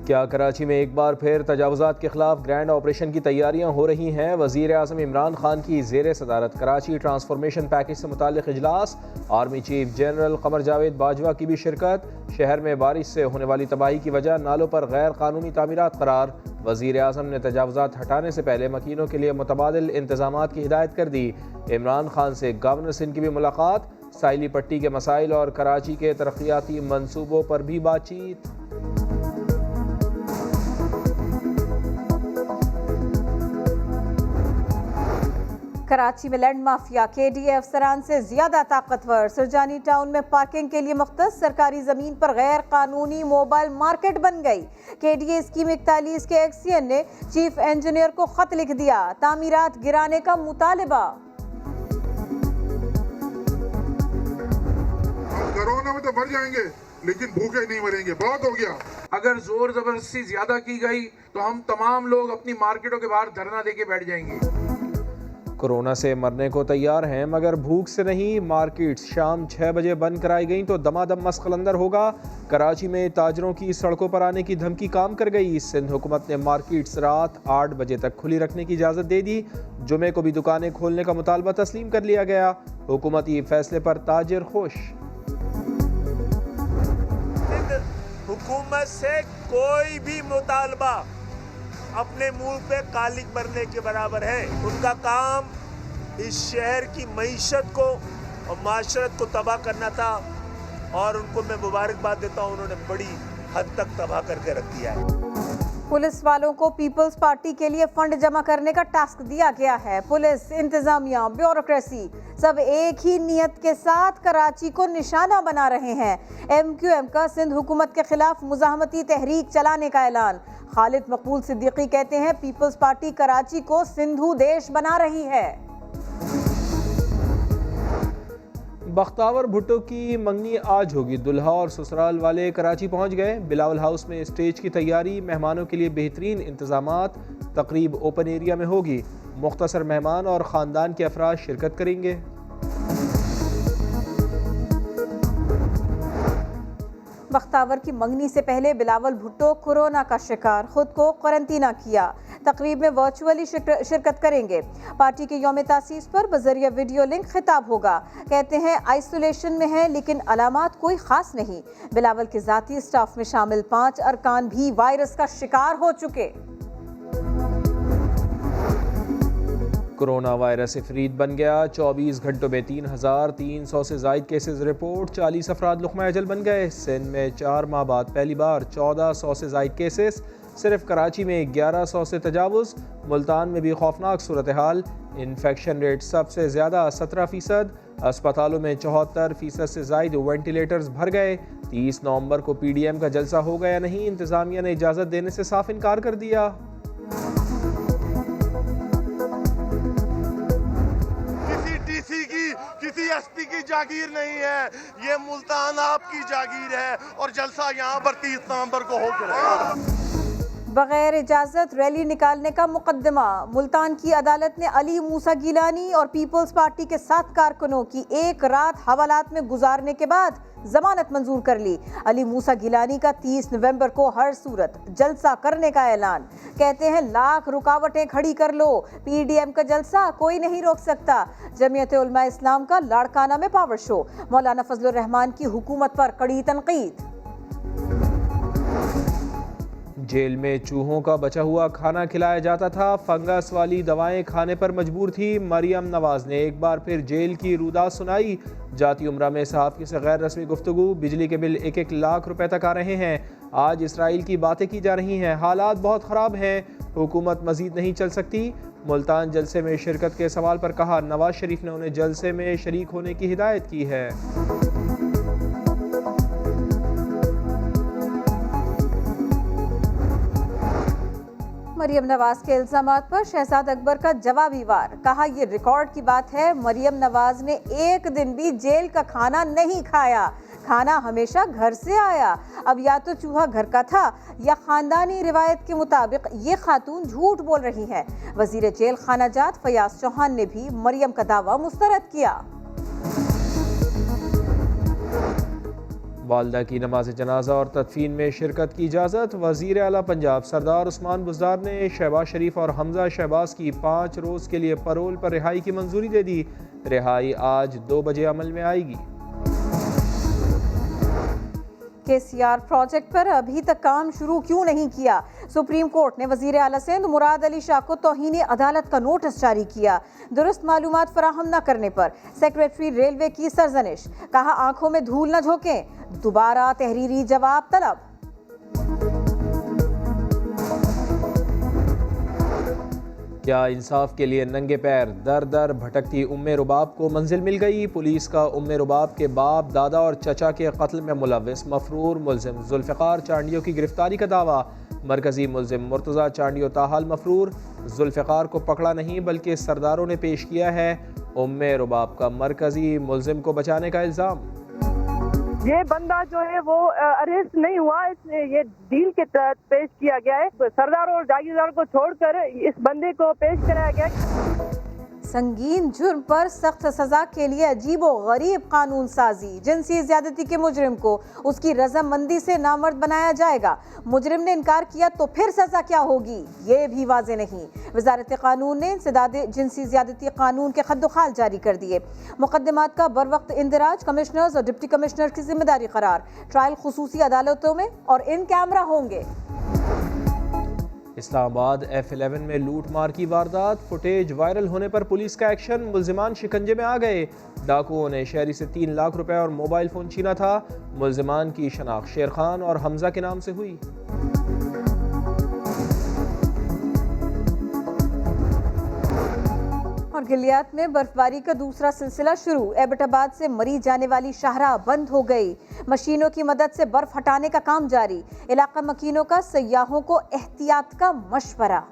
क्या कराची में एक बार फिर तजावुज़ात के खिलाफ ग्रैंड ऑपरेशन की तैयारियां हो रही हैं? वज़ीर आज़म इमरान खान की ज़ेर सदारत कराची ट्रांसफॉर्मेशन पैकेज से मुताल्लिक़ इजलास, army chief general Qamar Javed Bajwa की भी शिरकत। शहर में बारिश से होने वाली तबाही की वजह नालों पर गैर कानूनी तामीरात करार। वज़ीर आज़म ने तजावुज़ात हटाने से पहले मकीनों के लिए मुतबादिल इंतज़ामात की हिदायत कर दी। इमरान खान से गवर्नर सिंध की भी मुलाकात, साइली पट्टी के मसाइल और कराची के तरक्याती मनसूबों पर भी बातचीत। कराची में लैंड माफिया KDA अफसरान से ज्यादा ताकतवर। सुरजानी टाउन में पार्किंग के लिए मुख्तस सरकारी जमीन पर गैर कानूनी मोबाइल मार्केट बन गई। KDA स्कीम 41 के एक्सियन ने चीफ इंजीनियर को खत लिख दिया, तामीरात गिराने का मुतालबा। कोरोना में तो मर जाएंगे लेकिन भूखे नहीं मरेंगे, बहुत हो गया। अगर जोर जबरदस्ती ज्यादा की गई तो हम तमाम लोग अपनी मार्केटों के बाहर धरना देके बैठ जाएंगे। कोरोना से मरने को तैयार हैं मगर भूख से नहीं। मार्केट्स शाम 6 बजे बंद कराई गई तो दमादम मस्कलंदर होगा। कराची में ताजरों की सड़कों पर आने की धमकी काम कर गई। सिंध हुकूमत ने मार्केट्स रात 8 बजे तक खुली रखने की इजाज़त दे दी। जुमे को भी दुकानें खोलने का मुतालबा तस्लीम कर लिया गया। हुकूमती फैसले पर ताजिर खुश। हुकूमत से कोई भी मुतालबा अपने मुंह पे कालिक भरने के बराबर है। उनका काम इस शहर की मईशत को और माशरत को तबाह करना था और उनको मैं मुबारकबाद देता हूँ, उन्होंने बड़ी हद तक तबाह करके रख दिया है। पुलिस वालों को पीपल्स पार्टी के लिए फंड जमा करने का टास्क दिया गया है। पुलिस, इंतजामिया, ब्यूरोक्रेसी सब एक ही नियत के साथ कराची को निशाना बना रहे हैं। MQM का सिंध हुकूमत के खिलाफ मुजाहमती तहरीक चलाने का ऐलान। खालिद मकबूल सिद्दीकी कहते हैं पीपल्स पार्टी कराची को सिंधु देश बना रही है। बख्तावर भुट्टो की मंगनी आज होगी। दुल्हा और ससुराल वाले कराची पहुंच गए। बिलावल हाउस में स्टेज की तैयारी, मेहमानों के लिए बेहतरीन इंतजामात। तकरीब ओपन एरिया में होगी। मुख्तसर मेहमान और ख़ानदान के अफराद शिरकत करेंगे। बख्तावर की मंगनी से पहले बिलावल भुट्टो कोरोना का शिकार, खुद को क्वारंटीना किया। तकरीब में वर्चुअली शिरकत करेंगे। पार्टी के यौम तासीस पर बजरिया वीडियो लिंक खिताब होगा। कहते हैं आइसोलेशन में है लेकिन अलामात कोई खास नहीं। बिलावल के जाती स्टाफ में शामिल 5 अरकान भी वायरस का शिकार हो चुके। कोरोना वायरस इफरीत बन गया। 24 घंटों में 3,300 से ज़ायद केसेस रिपोर्ट। 40 अफराद लुक़मा अजल बन गए। सिंध में 4 माह बाद पहली बार 1400 से ज़ायद केसेस। सिर्फ कराची में 1100 से तजावुज़। मुल्तान में भी खौफनाक सूरत हाल। इन्फेक्शन रेट सबसे ज़्यादा 17%। अस्पतालों में 74% से ज़ायद वेंटिलेटर्स भर गए। 30 नवंबर को PDM का जलसा होगा या नहीं, इंतज़ामिया ने इजाज़त देने से साफ इनकार कर दिया। किसी SP की जागीर नहीं है, ये मुल्तान आपकी जागीर है और जलसा यहाँ पर 30 नवंबर को होगा। बगैर इजाजत रैली निकालने का मुकदमा। मुल्तान की अदालत ने अली मूसा गिलानी और पीपल्स पार्टी के 7 कारकुनों की एक रात हवालात में गुजारने के बाद जमानत मंजूर कर ली। अली मूसा गिलानी का 30 नवंबर को हर सूरत जलसा करने का ऐलान। कहते हैं लाख रुकावटें खड़ी कर लो, PDM का जलसा कोई नहीं रोक सकता। जमीयत उलमा इस्लाम का लाड़काना में पावर शो। मौलाना फजलुर रहमान की हुकूमत पर कड़ी तनकीद। जेल में चूहों का बचा हुआ खाना खिलाया जाता था। फंगस वाली दवाएं खाने पर मजबूर थी। मरियम नवाज ने एक बार फिर जेल की रुदात सुनाई। जाती उम्रा में सहाफ़ी से गैर रस्मी गुफ्तगू। बिजली के बिल 1-1 लाख रुपए तक आ रहे हैं। आज इसराइल की बातें की जा रही हैं। हालात बहुत ख़राब हैं। हुकूमत मजीद नहीं चल सकती। मुल्तान जलसे में शिरकत के सवाल पर कहा नवाज शरीफ ने उन्हें जलसे में शरीक होने की हिदायत की है। मरियम नवाज के इल्जामात पर शहजाद अकबर का जवाबी वार। कहा यह रिकॉर्ड की बात है, मरियम नवाज ने एक दिन भी जेल का खाना नहीं खाया। खाना हमेशा घर से आया। अब या तो चूहा घर का था या खानदानी रिवायत के मुताबिक ये खातून झूठ बोल रही है। वजीर जेल खाना जात फयाज चौहान ने भी मरियम का दावा मुस्तरद किया। वालदा की नमाज जनाजा और तदफीन में शिरकत की इजाज़त। वज़ीर आला पंजाब सरदार उस्मान बुज़दार ने शहबाज शरीफ और हमजा शहबाज की 5 रोज़ के लिए परोल पर रिहाई की मंजूरी दे दी। रिहाई आज 2 बजे अमल में आएगी। KCR प्रोजेक्ट पर अभी तक काम शुरू क्यों नहीं किया? सुप्रीम कोर्ट ने वजीर आला सिंध मुराद अली शाह को तौहीन अदालत का नोटिस जारी किया। दुरुस्त मालूमात फराहम न करने पर सेक्रेटरी रेलवे की सरजनिश। कहा आंखों में धूल न झोंकें, दोबारा तहरीरी जवाब तलब। क्या इंसाफ के लिए नंगे पैर दर दर भटकती उम्मे रुबाब को मंजिल मिल गई? पुलिस का उम्मे रुबाब के बाप, दादा और चचा के कत्ल में मुलव्विस मफरूर मुल्जिम जुल्फ़िकार चांडियो की गिरफ्तारी का दावा। मरकजी मुल्जिम मुर्तज़ा चांडियो ताहाल मफरूर। जुल्फ़िकार को पकड़ा नहीं बल्कि सरदारों ने पेश किया है उम्मे रुबाब का मरकजी मुल्जिम को बचाने का इल्ज़ाम। ये बंदा जो है वो अरेस्ट नहीं हुआ, ये डील के तहत पेश किया गया है। सरदार और जागीरदार को छोड़कर इस बंदे को पेश कराया गया। संगीन जुर्म पर सख्त सजा के लिए अजीबो गरीब कानून साजी। जिनसी ज्यादती के मुजरिम को उसकी रजामंदी से नामर्द बनाया जाएगा। मुजरिम ने इनकार किया तो फिर सजा क्या होगी, ये भी वाज़ेह नहीं। वजारत कानून ने इंसदाद जिनसी ज्यादती कानून के खद्दोखाल जारी कर दिए। मुकदमात का बर वक्त इंदराज कमिश्नर्स और डिप्टी कमिश्नर की जिम्मेदारी करार। ट्रायल खुसूसी अदालतों में और इन कैमरा होंगे। इस्लामाबाद F11 में लूट मार की वारदात। फुटेज वायरल होने पर पुलिस का एक्शन। मुल्जिमान शिकंजे में आ गए। डाकुओं ने शहरी से 3 लाख रुपए और मोबाइल फ़ोन छीना था। मुल्जिमान की शनाख्त शेर खान और हमजा के नाम से हुई। और गिलियात में बर्फबारी का दूसरा सिलसिला शुरू। एबटाबाद से मरी जाने वाली शाहराह बंद हो गई। मशीनों की मदद से बर्फ हटाने का काम जारी। इलाका मकीनों का सयाहों को एहतियात का मशवरा।